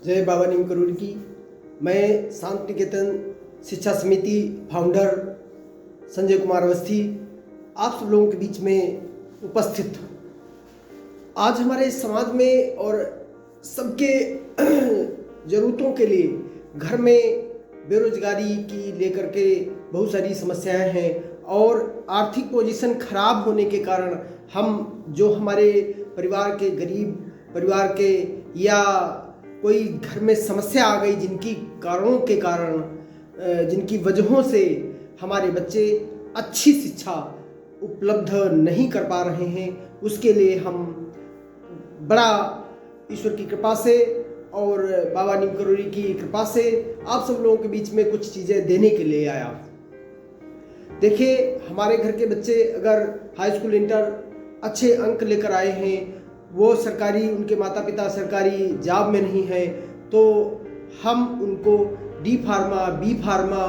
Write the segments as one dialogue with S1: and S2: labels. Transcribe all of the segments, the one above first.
S1: जय बाबा नीम करोड़ की। मैं शांत निकेतन शिक्षा समिति फाउंडर संजय कुमार अवस्थी आप सब लोगों के बीच में उपस्थित हूँ। आज हमारे समाज में और सबके ज़रूरतों के लिए घर में बेरोजगारी की लेकर के बहुत सारी समस्याएं हैं और आर्थिक पोजीशन खराब होने के कारण हम जो हमारे परिवार के गरीब परिवार के या कोई घर में समस्या आ गई जिनकी कारणों के कारण जिनकी वजहों से हमारे बच्चे अच्छी शिक्षा उपलब्ध नहीं कर पा रहे हैं, उसके लिए हम बड़ा ईश्वर की कृपा से और बाबा नीम करोड़ी की कृपा से आप सब लोगों के बीच में कुछ चीज़ें देने के लिए आया। देखिए, हमारे घर के बच्चे अगर हाई स्कूल इंटर अच्छे अंक लेकर आए हैं, वो सरकारी उनके माता पिता सरकारी जॉब में नहीं है, तो हम उनको D pharma B pharma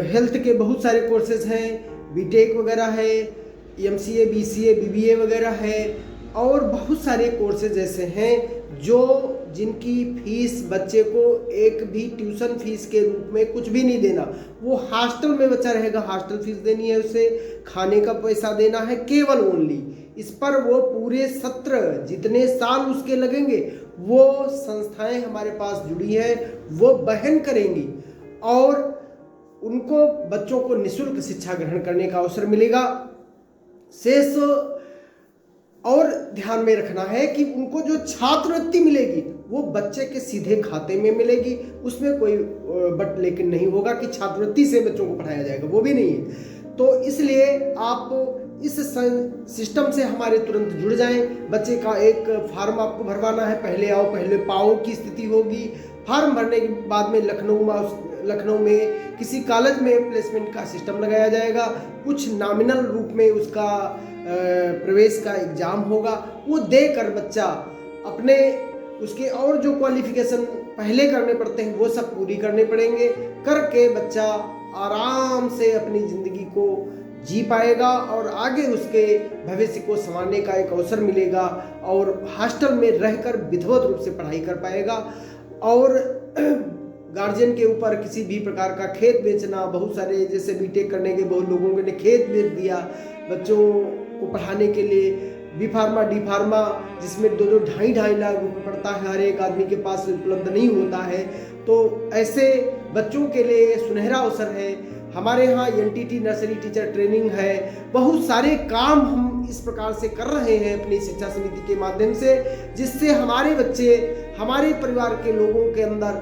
S1: health के बहुत सारे कोर्सेज हैं, बीटेक वगैरह है, एमसीए बीसीए बीबीए वगैरह है और बहुत सारे कोर्सेज ऐसे हैं जो जिनकी फीस बच्चे को एक भी ट्यूशन फीस के रूप में कुछ भी नहीं देना। वो हॉस्टल में बच्चा रहेगा, हॉस्टल फीस देनी है, उसे खाने का पैसा देना है केवल ओनली। इस पर वो पूरे सत्र जितने साल उसके लगेंगे वो संस्थाएं हमारे पास जुड़ी है, वो वहन करेंगी और उनको बच्चों को निःशुल्क शिक्षा ग्रहण करने का अवसर मिलेगा। शेष और ध्यान में रखना है कि उनको जो छात्रवृत्ति मिलेगी वो बच्चे के सीधे खाते में मिलेगी, उसमें कोई बट लेकिन नहीं होगा कि छात्रवृत्ति से बच्चों को पढ़ाया जाएगा, वो भी नहीं है। तो इसलिए आप इस सिस्टम से हमारे तुरंत जुड़ जाएं। बच्चे का एक फार्म आपको भरवाना है, पहले आओ पहले पाओ की स्थिति होगी। फार्म भरने के बाद में लखनऊ में किसी कॉलेज में प्लेसमेंट का सिस्टम लगाया जाएगा, कुछ नॉमिनल रूप में उसका प्रवेश का एग्जाम होगा, वो देकर बच्चा अपने उसके और जो क्वालिफिकेशन पहले करने पड़ते हैं वो सब पूरी करने पड़ेंगे, करके बच्चा आराम से अपनी ज़िंदगी को जी पाएगा और आगे उसके भविष्य को संवारने का एक अवसर मिलेगा और हॉस्टल में रहकर विधिवत रूप से पढ़ाई कर पाएगा। और गार्जियन के ऊपर किसी भी प्रकार का खेत बेचना, बहुत सारे जैसे बीटेक करने के बहुत लोगों ने खेत बेच दिया बच्चों को पढ़ाने के लिए, बी फार्मा डी फार्मा जिसमें दो ढाई लाख रुपये पड़ता है, हर एक आदमी के पास उपलब्ध नहीं होता है। तो ऐसे बच्चों के लिए सुनहरा अवसर है। हमारे यहाँ एनटीटी नर्सरी टीचर ट्रेनिंग है, बहुत सारे काम हम इस प्रकार से कर रहे हैं अपनी शिक्षा समिति के माध्यम से, जिससे हमारे बच्चे हमारे परिवार के लोगों के अंदर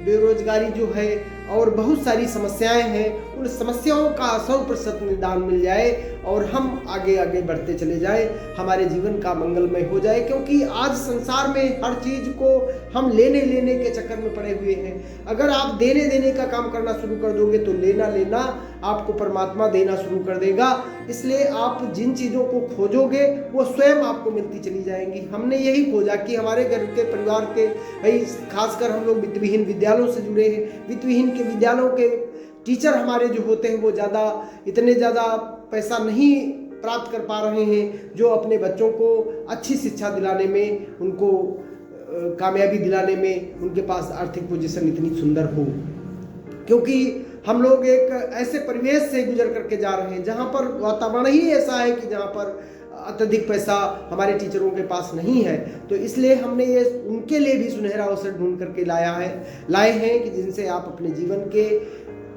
S1: बेरोजगारी जो है और बहुत सारी समस्याएं हैं, उन समस्याओं का 100% निदान मिल जाए और हम आगे आगे बढ़ते चले जाए, हमारे जीवन का मंगलमय हो जाए। क्योंकि आज संसार में हर चीज़ को हम लेने के चक्कर में पड़े हुए हैं। अगर आप देने का काम करना शुरू कर दोगे तो लेना आपको परमात्मा देना शुरू कर देगा। इसलिए आप जिन चीज़ों को खोजोगे वो स्वयं आपको मिलती चली जाएंगी। हमने यही खोजा कि हमारे घर के परिवार के भाई, खासकर हम लोग वित्तविहीन विद्यालयों से जुड़े हैं। वित्तविहीन के विद्यालयों के टीचर हमारे जो होते हैं वो इतने ज़्यादा पैसा नहीं प्राप्त कर पा रहे हैं जो अपने बच्चों को अच्छी शिक्षा दिलाने में, उनको कामयाबी दिलाने में उनके पास आर्थिक पोजीशन इतनी सुंदर हो। क्योंकि हम लोग एक ऐसे परिवेश से गुजर करके जा रहे हैं जहाँ पर वातावरण ही ऐसा है कि जहाँ पर अत्यधिक पैसा हमारे टीचरों के पास नहीं है। तो इसलिए हमने ये उनके लिए भी सुनहरा अवसर ढूंढ करके लाए हैं कि जिनसे आप अपने जीवन के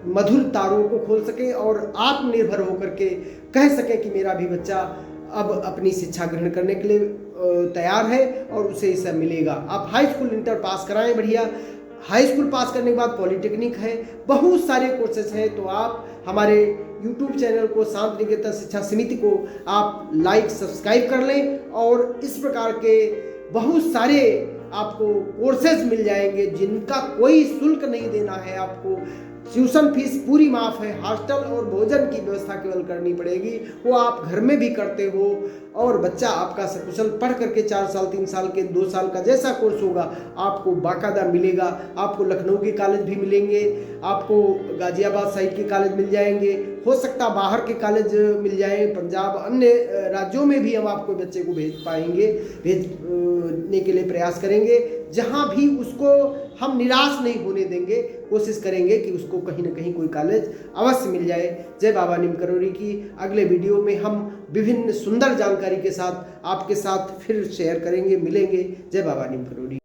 S1: मधुर तारों को खोल सकें और आत्मनिर्भर होकर के कह सकें कि मेरा भी बच्चा अब अपनी शिक्षा ग्रहण करने के लिए तैयार है और उसे इससे मिलेगा। आप हाई स्कूल इंटर पास कराएं, बढ़िया। हाई स्कूल पास करने के बाद पॉलिटेक्निक है, बहुत सारे कोर्सेज हैं। तो आप हमारे यूट्यूब चैनल को शांत निकेतन शिक्षा समिति को आप लाइक सब्सक्राइब कर लें और इस प्रकार के बहुत सारे आपको कोर्सेज मिल जाएंगे जिनका कोई शुल्क नहीं देना है आपको। ट्यूशन फीस पूरी माफ़ है, हॉस्टल और भोजन की व्यवस्था केवल करनी पड़ेगी, वो आप घर में भी करते हो और बच्चा आपका सकुशल पढ़ करके 4 साल 3 साल के 2 साल का जैसा कोर्स होगा आपको बाकायदा मिलेगा। आपको लखनऊ के कॉलेज भी मिलेंगे, आपको गाजियाबाद साइड के कॉलेज मिल जाएंगे, हो सकता बाहर के कॉलेज मिल जाए, पंजाब अन्य राज्यों में भी हम आपको बच्चे को भेजने के लिए प्रयास करेंगे। जहाँ भी उसको हम निराश नहीं होने देंगे, कोशिश करेंगे कि उसको कहीं ना कहीं कोई कॉलेज अवश्य मिल जाए। जय बाबा नीम करोली की। अगले वीडियो में हम विभिन्न सुंदर जानकारी के साथ आपके साथ फिर शेयर करेंगे, मिलेंगे। जय बाबा नीम करोली।